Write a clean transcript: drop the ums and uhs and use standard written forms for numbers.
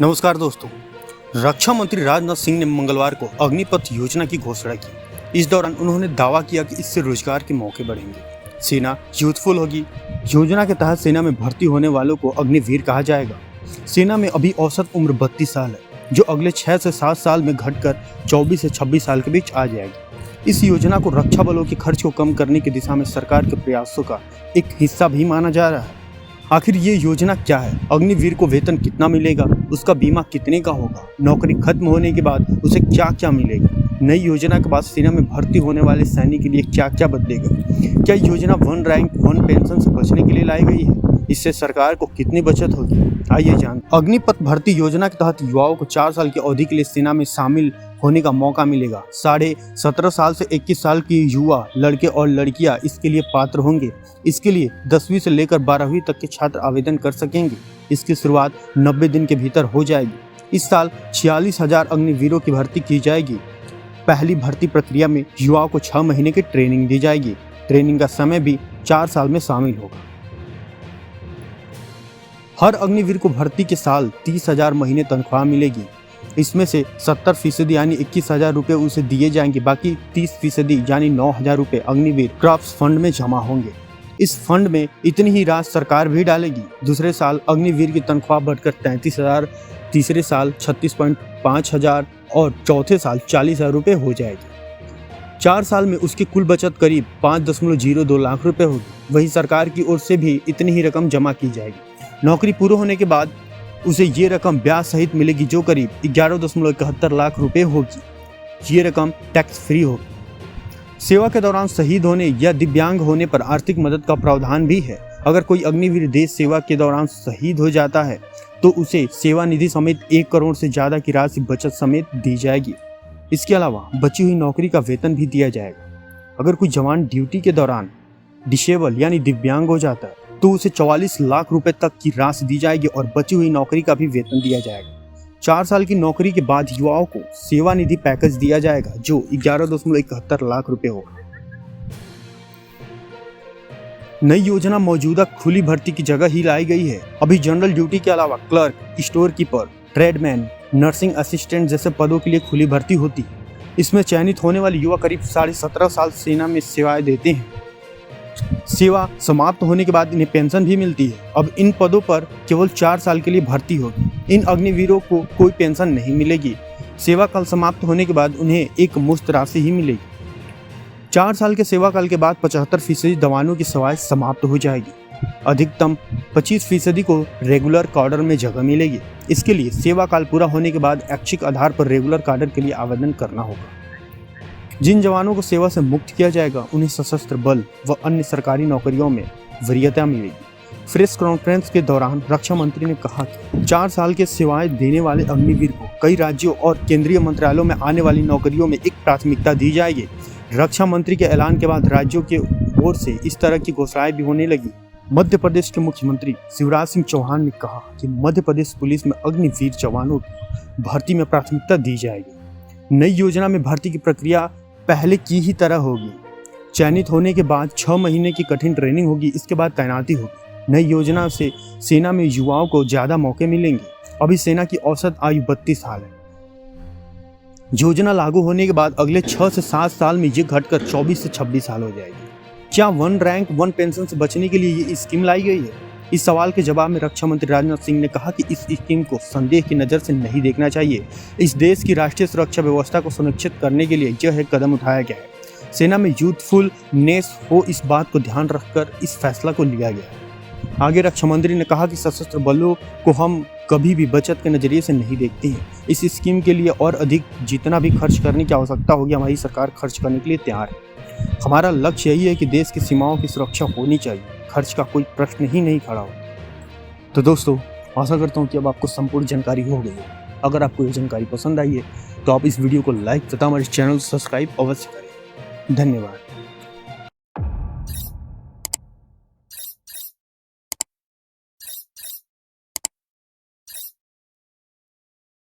नमस्कार दोस्तों। रक्षा मंत्री राजनाथ सिंह ने मंगलवार को अग्निपथ योजना की घोषणा की। इस दौरान उन्होंने दावा किया कि इससे रोजगार के मौके बढ़ेंगे, सेना यूथफुल होगी। योजना के तहत सेना में भर्ती होने वालों को अग्निवीर कहा जाएगा। सेना में अभी औसत उम्र 32 साल है, जो अगले 6 से 7 साल में घटकर 24 से 26 साल के बीच आ जाएगी। इस योजना को रक्षा बलों के खर्च को कम करने की दिशा में सरकार के प्रयासों का एक हिस्सा भी माना जा रहा है। आखिर ये योजना क्या है? अग्निवीर को वेतन कितना मिलेगा? उसका बीमा कितने का होगा? नौकरी खत्म होने के बाद उसे क्या क्या मिलेगा? नई योजना के बाद सेना में भर्ती होने वाले सैनिक के लिए क्या क्या बदलेगा? क्या योजना 1 रैंक 1 पेंशन से बचने के लिए लाई गई है? इससे सरकार को कितनी बचत होगी, आइए जान। अग्निपथ भर्ती योजना के तहत युवाओं को 4 साल की अवधि के लिए सेना में शामिल होने का मौका मिलेगा। 17.5 साल से 21 साल की युवा लड़के और लड़कियां इसके लिए पात्र होंगे। इसके लिए 10वीं से लेकर 12वीं तक के छात्र आवेदन कर सकेंगे। इसकी शुरुआत 90 दिन के भीतर हो जाएगी। इस साल 46,000 अग्निवीरों की भर्ती की जाएगी। पहली भर्ती प्रक्रिया में युवाओं को 6 महीने की ट्रेनिंग दी जाएगी। ट्रेनिंग का समय भी 4 साल में शामिल होगा। हर अग्निवीर को भर्ती के साल 30,000 महीने तनख्वाह मिलेगी। इसमें से 70% यानी 21,000 रुपये उसे दिए जाएंगे। बाकी 30% यानी 9,000 रुपये अग्निवीर क्रॉप्स फंड में जमा होंगे। इस फंड में इतनी ही राशि सरकार भी डालेगी। दूसरे साल अग्निवीर की तनख्वाह बढ़कर 33,000, तीसरे साल 36.5 हजार और चौथे साल 40,000 रुपये हो जाएगी। 4 साल में उसकी कुल बचत करीब 5.02 लाख रुपए होगी। वहीं सरकार की ओर से भी इतनी ही रकम जमा की जाएगी। नौकरी पूरा होने के बाद उसे ये रकम ब्याज सहित मिलेगी, जो करीब 11.71 लाख रुपए होगी। ये रकम टैक्स फ्री होगी। सेवा के दौरान शहीद होने या दिव्यांग होने पर आर्थिक मदद का प्रावधान भी है। अगर कोई अग्निवीर देश सेवा के दौरान शहीद हो जाता है तो उसे सेवा निधि समेत 1 करोड़ से ज्यादा की राशि बचत समेत दी जाएगी। इसके अलावा बची हुई नौकरी का वेतन भी दिया जाएगा। अगर कोई जवान ड्यूटी के दौरान डिसेबल यानी दिव्यांग हो जाता है तो उसे 44 लाख रुपए तक की राशि दी जाएगी और बची हुई नौकरी का भी वेतन दिया जाएगा। 4 साल की नौकरी के बाद युवाओं को सेवा निधि पैकेज दिया जाएगा, जो 11.71 लाख रुपए होगा। नई योजना मौजूदा खुली भर्ती की जगह ही लाई गई है। अभी जनरल ड्यूटी के अलावा clerk, store keeper, tradesman, nursing assistant जैसे पदों के लिए खुली भर्ती होती है। इसमें चयनित होने वाले युवा करीब 17.5 साल सेना में सेवाएं देते हैं। सेवा समाप्त होने के बाद इन्हें पेंशन भी मिलती है। अब इन पदों पर केवल 4 साल के लिए भर्ती होगी। इन अग्निवीरों को कोई पेंशन नहीं मिलेगी। सेवा काल समाप्त होने के बाद उन्हें एक मुश्त राशि ही मिलेगी। 4 साल के सेवा काल के बाद 75% जवानों की सेवाएं समाप्त हो जाएगी। अधिकतम 25% को रेगुलर कैडर में जगह मिलेगी। इसके लिए सेवा काल पूरा होने के बाद ऐच्छिक आधार पर रेगुलर कैडर के लिए आवेदन करना होगा। जिन जवानों को सेवा से मुक्त किया जाएगा उन्हें सशस्त्र बल व अन्य सरकारी नौकरियों में वरीयता मिलेगी। प्रेस कॉन्फ्रेंस के दौरान रक्षा मंत्री ने कहा कि 4 साल के सेवाएं देने वाले अग्निवीर को कई राज्यों और केंद्रीय मंत्रालयों में आने वाली नौकरियों में एक प्राथमिकता दी जाएगी। रक्षा मंत्री के ऐलान के बाद राज्यों की ओर से इस तरह की घोषणाएं भी होने लगी। मध्य प्रदेश के मुख्यमंत्री शिवराज सिंह चौहान ने कहा कि मध्य प्रदेश पुलिस में अग्निवीर जवानों की भर्ती में प्राथमिकता दी जाएगी। नई योजना में भर्ती की प्रक्रिया पहले की ही तरह होगी। चयनित होने के बाद 6 महीने की कठिन ट्रेनिंग होगी। इसके बाद तैनाती होगी। नई योजना से सेना में युवाओं को ज्यादा मौके मिलेंगे। अभी सेना की औसत आयु 32 साल है। योजना लागू होने के बाद अगले 6 से 7 साल में ये घटकर 24 से 26 साल हो जाएगी। क्या 1 रैंक 1 पेंशन से बचने के लिए ये स्कीम लाई गई है? इस सवाल के जवाब में रक्षा मंत्री राजनाथ सिंह ने कहा कि इस स्कीम को संदेह की नज़र से नहीं देखना चाहिए। इस देश की राष्ट्रीय सुरक्षा व्यवस्था को सुनिश्चित करने के लिए यह एक कदम उठाया गया है। सेना में यूथफुलनेस हो, इस बात को ध्यान रखकर इस फैसला को लिया गया है। आगे रक्षा मंत्री ने कहा कि सशस्त्र बलों को हम कभी भी बचत के नजरिए से नहीं देखते हैं। इस स्कीम के लिए और अधिक जितना भी खर्च करने की आवश्यकता होगी, हमारी सरकार खर्च करने के लिए तैयार है। हमारा लक्ष्य यही है कि देश की सीमाओं की सुरक्षा होनी चाहिए। खर्च का कोई प्रश्न ही नहीं खड़ा हो। तो दोस्तों, आशा करता हूँ कि अब आपको संपूर्ण जानकारी हो गई है। अगर आपको ये जानकारी पसंद आई है तो आप इस वीडियो को लाइक तथा हमारे चैनल को सब्सक्राइब अवश्य करें। धन्यवाद।